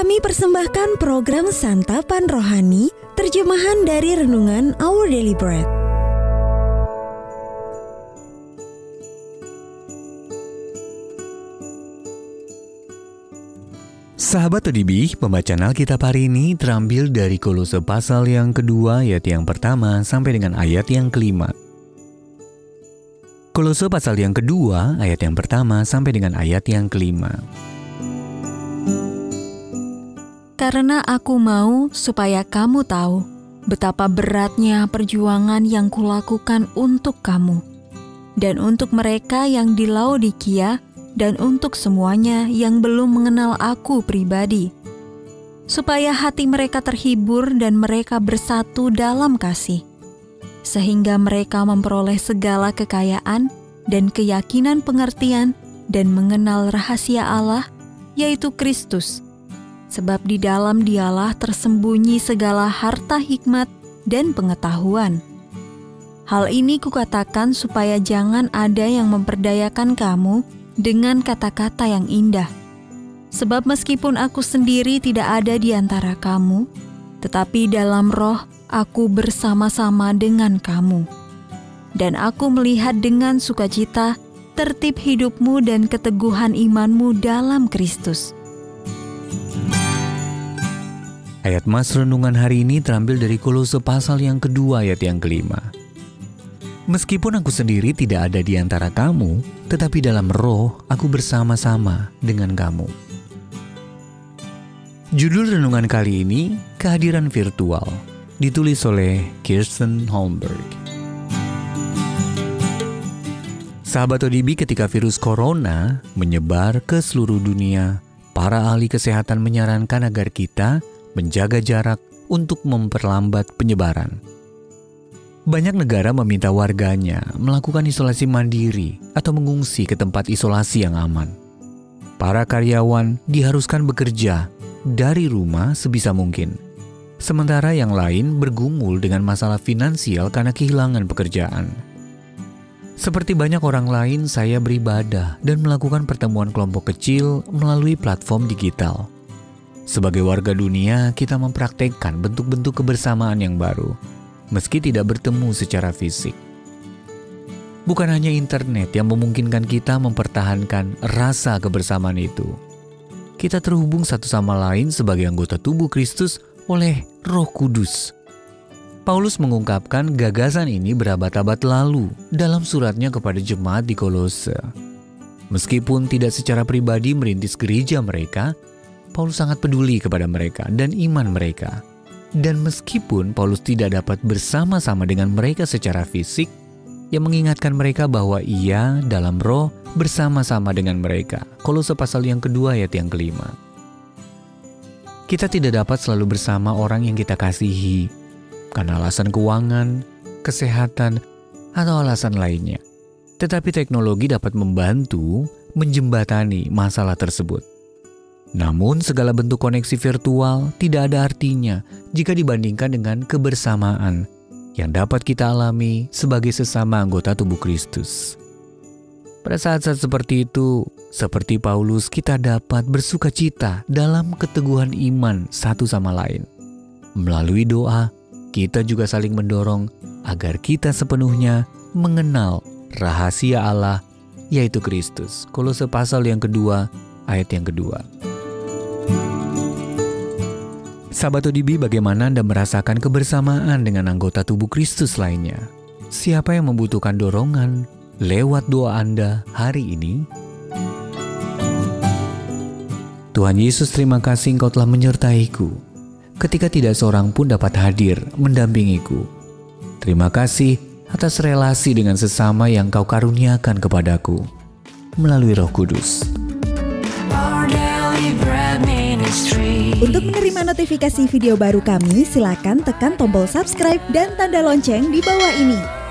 Kami persembahkan program Santapan Rohani, terjemahan dari Renungan Our Daily Bread. Sahabat ODB, pembacaan Alkitab hari ini terambil dari Kolose pasal yang kedua ayat yang pertama sampai dengan ayat yang kelima. Kolose pasal yang kedua ayat yang pertama sampai dengan ayat yang kelima. Karena aku mau supaya kamu tahu betapa beratnya perjuangan yang kulakukan untuk kamu, dan untuk mereka yang di Laodikia, dan untuk semuanya yang belum mengenal aku pribadi, supaya hati mereka terhibur dan mereka bersatu dalam kasih, sehingga mereka memperoleh segala kekayaan dan keyakinan pengertian dan mengenal rahasia Allah, yaitu Kristus. Sebab di dalam Dialah tersembunyi segala harta hikmat dan pengetahuan. Hal ini kukatakan supaya jangan ada yang memperdayakan kamu dengan kata-kata yang indah. Sebab meskipun aku sendiri tidak ada di antara kamu, tetapi dalam roh aku bersama-sama dengan kamu. Dan aku melihat dengan sukacita tertib hidupmu dan keteguhan imanmu dalam Kristus. Ayat Mas renungan hari ini terambil dari Kolose pasal yang kedua ayat yang kelima. Meskipun aku sendiri tidak ada di antara kamu, tetapi dalam roh aku bersama-sama dengan kamu. Judul renungan kali ini, Kehadiran Virtual, ditulis oleh Kirsten Holmberg. Sahabat ODB, ketika virus corona menyebar ke seluruh dunia, para ahli kesehatan menyarankan agar kita menjaga jarak untuk memperlambat penyebaran. Banyak negara meminta warganya melakukan isolasi mandiri atau mengungsi ke tempat isolasi yang aman. Para karyawan diharuskan bekerja dari rumah sebisa mungkin, sementara yang lain bergumul dengan masalah finansial karena kehilangan pekerjaan. Seperti banyak orang lain, saya beribadah dan melakukan pertemuan kelompok kecil melalui platform digital. Sebagai warga dunia, kita mempraktekkan bentuk-bentuk kebersamaan yang baru, meski tidak bertemu secara fisik. Bukan hanya internet yang memungkinkan kita mempertahankan rasa kebersamaan itu. Kita terhubung satu sama lain sebagai anggota tubuh Kristus oleh Roh Kudus. Paulus mengungkapkan gagasan ini berabad-abad lalu dalam suratnya kepada jemaat di Kolose. Meskipun tidak secara pribadi merintis gereja mereka, Paulus sangat peduli kepada mereka dan iman mereka. Dan meskipun Paulus tidak dapat bersama-sama dengan mereka secara fisik, ia mengingatkan mereka bahwa ia dalam roh bersama-sama dengan mereka. Kolose pasal yang kedua ayat yang kelima. Kita tidak dapat selalu bersama orang yang kita kasihi, karena alasan keuangan, kesehatan, atau alasan lainnya. Tetapi teknologi dapat membantu menjembatani masalah tersebut. Namun segala bentuk koneksi virtual tidak ada artinya jika dibandingkan dengan kebersamaan yang dapat kita alami sebagai sesama anggota tubuh Kristus. Pada saat-saat seperti itu, seperti Paulus, kita dapat bersukacita dalam keteguhan iman satu sama lain. Melalui doa, kita juga saling mendorong agar kita sepenuhnya mengenal rahasia Allah, yaitu Kristus. Kolose pasal yang kedua, ayat yang kedua. Sahabat ODB, bagaimana Anda merasakan kebersamaan dengan anggota tubuh Kristus lainnya? Siapa yang membutuhkan dorongan lewat doa Anda hari ini? Tuhan Yesus, terima kasih Engkau telah menyertaiku ketika tidak seorang pun dapat hadir mendampingiku. Terima kasih atas relasi dengan sesama yang Kau karuniakan kepadaku melalui Roh Kudus. Untuk menerima notifikasi video baru kami, silakan tekan tombol subscribe dan tanda lonceng di bawah ini.